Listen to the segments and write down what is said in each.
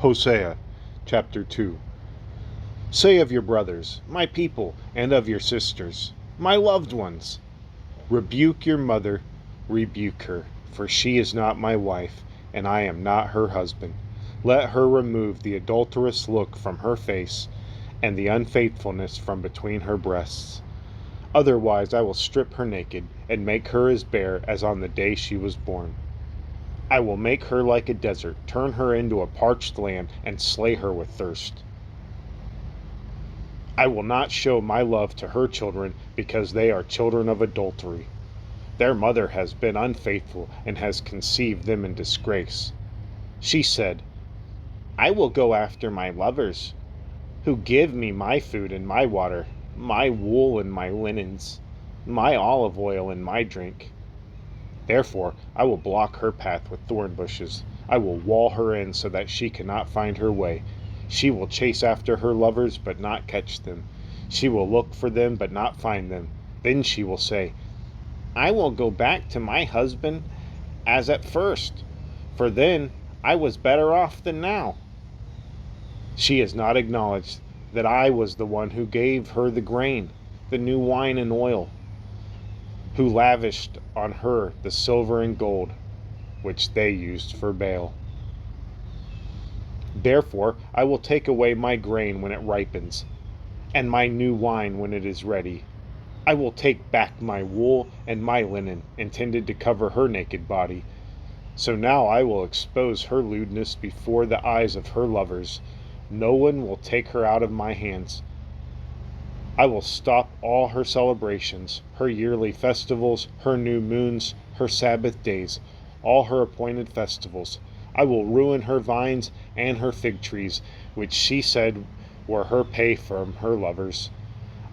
Hosea chapter 2. Say of your brothers, my people, and of your sisters, my loved ones, rebuke your mother, rebuke her, for she is not my wife, and I am not her husband. Let her remove the adulterous look from her face, and the unfaithfulness from between her breasts. Otherwise I will strip her naked, and make her as bare as on the day she was born. I will make her like a desert, turn her into a parched land, and slay her with thirst. I will not show my love to her children, because they are children of adultery. Their mother has been unfaithful, and has conceived them in disgrace. She said, I will go after my lovers, who give me my food and my water, my wool and my linens, my olive oil and my drink. Therefore I will block her path with thorn bushes. I will wall her in so that she cannot find her way. She will chase after her lovers, but not catch them. She will look for them, but not find them. Then she will say, I will go back to my husband as at first, for then I was better off than now. She has not acknowledged that I was the one who gave her the grain, the new wine and oil, who lavished on her the silver and gold, which they used for Baal. Therefore I will take away my grain when it ripens, and my new wine when it is ready. I will take back my wool and my linen, intended to cover her naked body. So now I will expose her lewdness before the eyes of her lovers. No one will take her out of my hands. I will stop all her celebrations, her yearly festivals, her new moons, her Sabbath days, all her appointed festivals. I will ruin her vines and her fig trees, which she said were her pay from her lovers.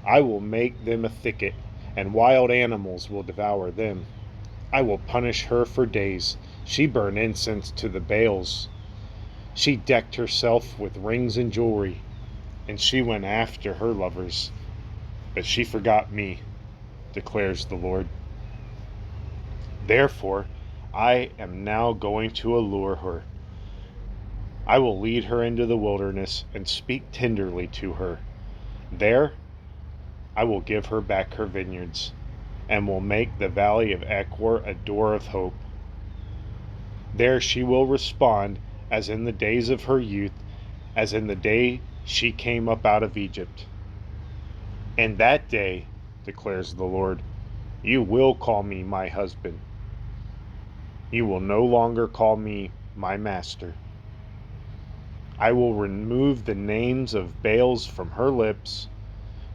I will make them a thicket, and wild animals will devour them. I will punish her for days. She burned incense to the Baals. She decked herself with rings and jewelry, and she went after her lovers. But she forgot me, declares the Lord. Therefore, I am now going to allure her. I will lead her into the wilderness and speak tenderly to her. There, I will give her back her vineyards, and will make the valley of Achor a door of hope. There she will respond as in the days of her youth, as in the day she came up out of Egypt. And that day, declares the Lord, you will call me my husband. You will no longer call me my master. I will remove the names of Baals from her lips.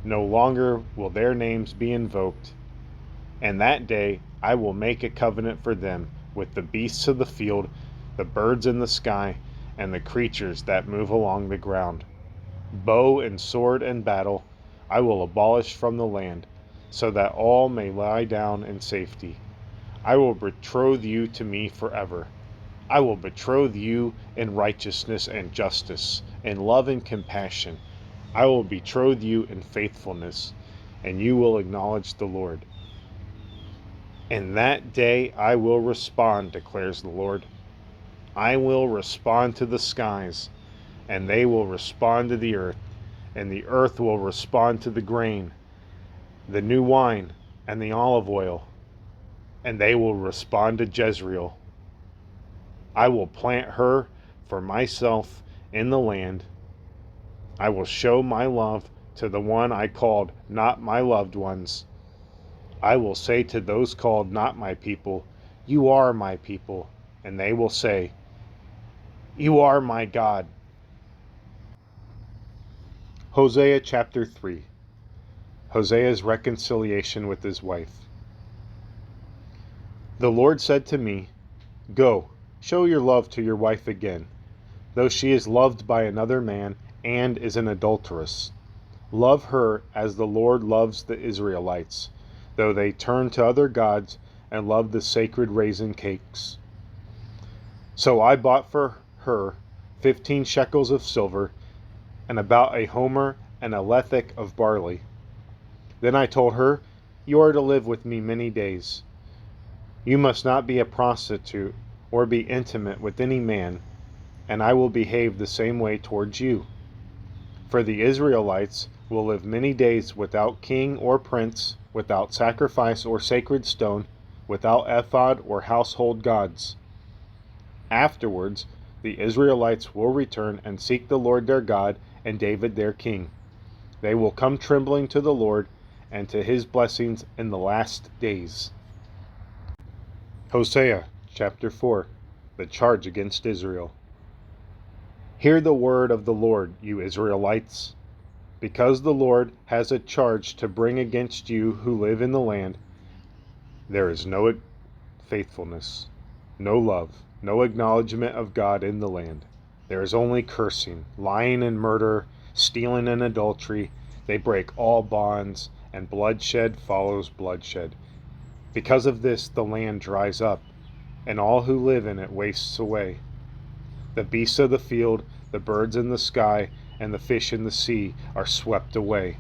No longer will their names be invoked. And that day I will make a covenant for them with the beasts of the field, the birds in the sky, and the creatures that move along the ground. Bow and sword and battle I will abolish from the land, so that all may lie down in safety. I will betroth you to me forever. I will betroth you in righteousness and justice, in love and compassion. I will betroth you in faithfulness, and you will acknowledge the Lord. In that day I will respond, declares the Lord. I will respond to the skies, and they will respond to the earth, and the earth will respond to the grain, the new wine, and the olive oil, and they will respond to Jezreel. I will plant her for myself in the land. I will show my love to the one I called not my loved ones. I will say to those called not my people, you are my people, and they will say, you are my God. Hosea chapter 3. Hosea's reconciliation with his wife. The Lord said to me, go, show your love to your wife again, though she is loved by another man and is an adulteress. Love her as the Lord loves the Israelites, though they turn to other gods and love the sacred raisin cakes. So I bought for her 15 shekels of silver, and about a homer and a lethek of barley. Then I told her, you are to live with me many days. You must not be a prostitute or be intimate with any man. and I will behave the same way towards you. For the Israelites will live many days without king or prince, without sacrifice or sacred stone, without ephod or household gods. Afterwards, the Israelites will return and seek the Lord their God and David their king. They will come trembling to the Lord and to his blessings in the last days. Hosea chapter 4. The charge against Israel. Hear the word of the Lord, you Israelites. Because the Lord has a charge to bring against you who live in the land, there is no faithfulness, no love, no acknowledgement of God in the land. There is only cursing, lying and murder, stealing and adultery. They break all bonds, and bloodshed follows bloodshed. Because of this, the land dries up, and all who live in it wastes away. The beasts of the field, the birds in the sky, and the fish in the sea are swept away.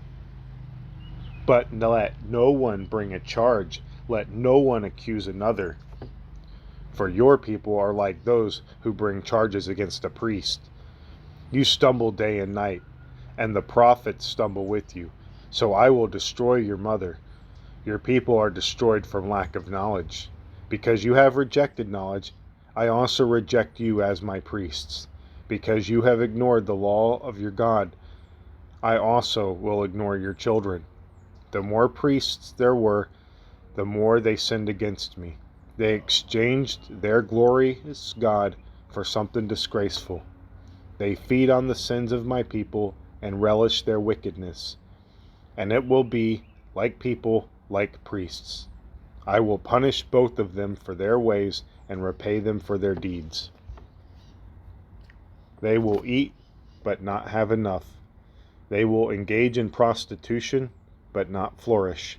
But let no one bring a charge, let no one accuse another. For your people are like those who bring charges against a priest. You stumble day and night, and the prophets stumble with you. So I will destroy your mother. Your people are destroyed from lack of knowledge. Because you have rejected knowledge, I also reject you as my priests. Because you have ignored the law of your God, I also will ignore your children. The more priests there were, the more they sinned against me. They exchanged their glorious God for something disgraceful. They feed on the sins of my people and relish their wickedness. And it will be like people, like priests. I will punish both of them for their ways and repay them for their deeds. They will eat, but not have enough. They will engage in prostitution, but not flourish,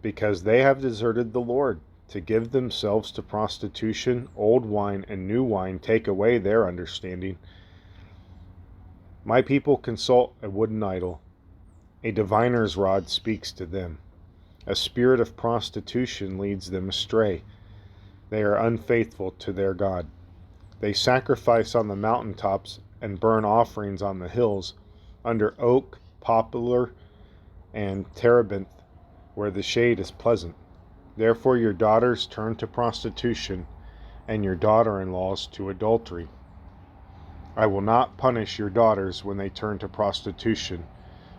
because they have deserted the Lord. To give themselves to prostitution, old wine and new wine take away their understanding. My people consult a wooden idol. A diviner's rod speaks to them. A spirit of prostitution leads them astray. They are unfaithful to their God. They sacrifice on the mountaintops and burn offerings on the hills, under oak, poplar, and terebinth, where the shade is pleasant. Therefore your daughters turn to prostitution, and your daughter-in-laws to adultery. I will not punish your daughters when they turn to prostitution,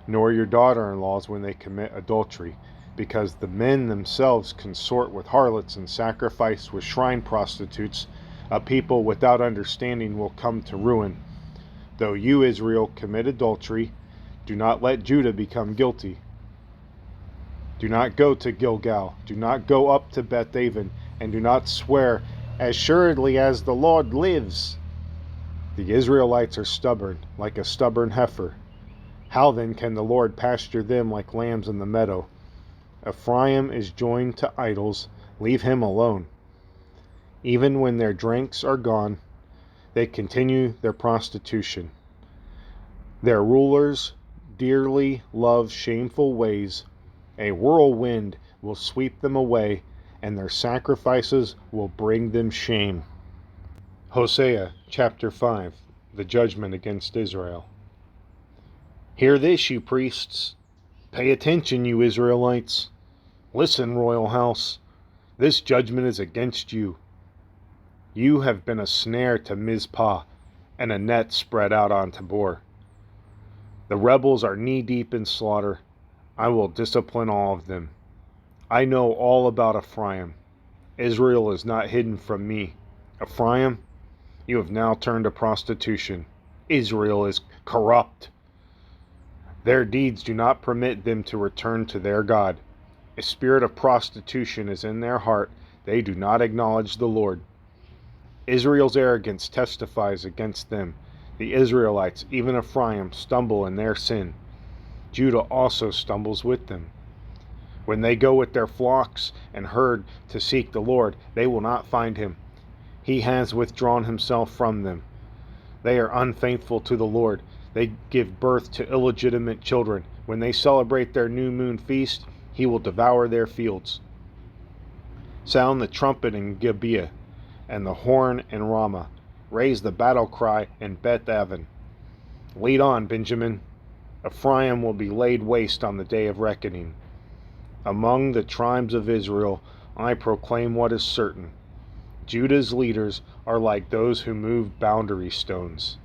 nor your daughter-in-laws when they commit adultery, because the men themselves consort with harlots and sacrifice with shrine prostitutes. A people without understanding will come to ruin. Though you, Israel, commit adultery, do not let Judah become guilty. Do not go to Gilgal, do not go up to Beth-aven, and do not swear, as surely as the Lord lives. The Israelites are stubborn, like a stubborn heifer. How then can the Lord pasture them like lambs in the meadow? Ephraim is joined to idols, leave him alone. Even when their drinks are gone, they continue their prostitution. Their rulers dearly love shameful ways. A whirlwind will sweep them away, and their sacrifices will bring them shame. Hosea chapter 5. The judgment against Israel. Hear this, you priests. Pay attention, you Israelites. Listen, royal house. This judgment is against you. You have been a snare to Mizpah, and a net spread out on Tabor. The rebels are knee-deep in slaughter. I will discipline all of them. I know all about Ephraim. Israel is not hidden from me. Ephraim, you have now turned to prostitution. Israel is corrupt. Their deeds do not permit them to return to their God. A spirit of prostitution is in their heart. They do not acknowledge the Lord. Israel's arrogance testifies against them. The Israelites, even Ephraim, stumble in their sin. Judah also stumbles with them. When they go with their flocks and herd to seek the Lord, they will not find him. He has withdrawn himself from them. They are unfaithful to the Lord. They give birth to illegitimate children. When they celebrate their new moon feast, he will devour their fields. Sound the trumpet in Gibeah and the horn in Ramah. raise the battle cry in Beth Aven. Lead on, Benjamin. Ephraim will be laid waste on the day of reckoning. Among the tribes of Israel, I proclaim what is certain. Judah's leaders are like those who move boundary stones.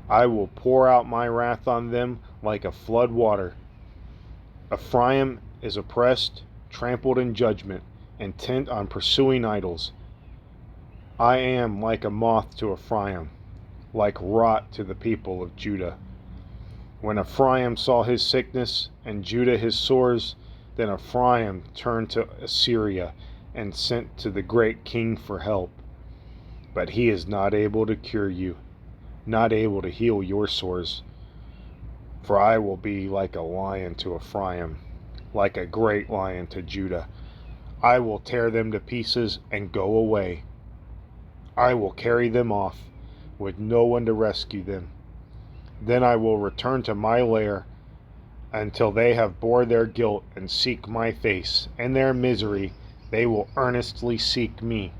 I will pour out my wrath on them like a flood water. Ephraim is oppressed, trampled in judgment, intent on pursuing idols. I am like a moth to Ephraim, like rot to the people of Judah. When Ephraim saw his sickness and Judah his sores, then Ephraim turned to Assyria and sent to the great king for help. But he is not able to cure you, not able to heal your sores. For I will be like a lion to Ephraim, like a great lion to Judah. I will tear them to pieces and go away. I will carry them off, with no one to rescue them. Then I will return to my lair until they have bore their guilt and seek my face. In their misery they will earnestly seek me.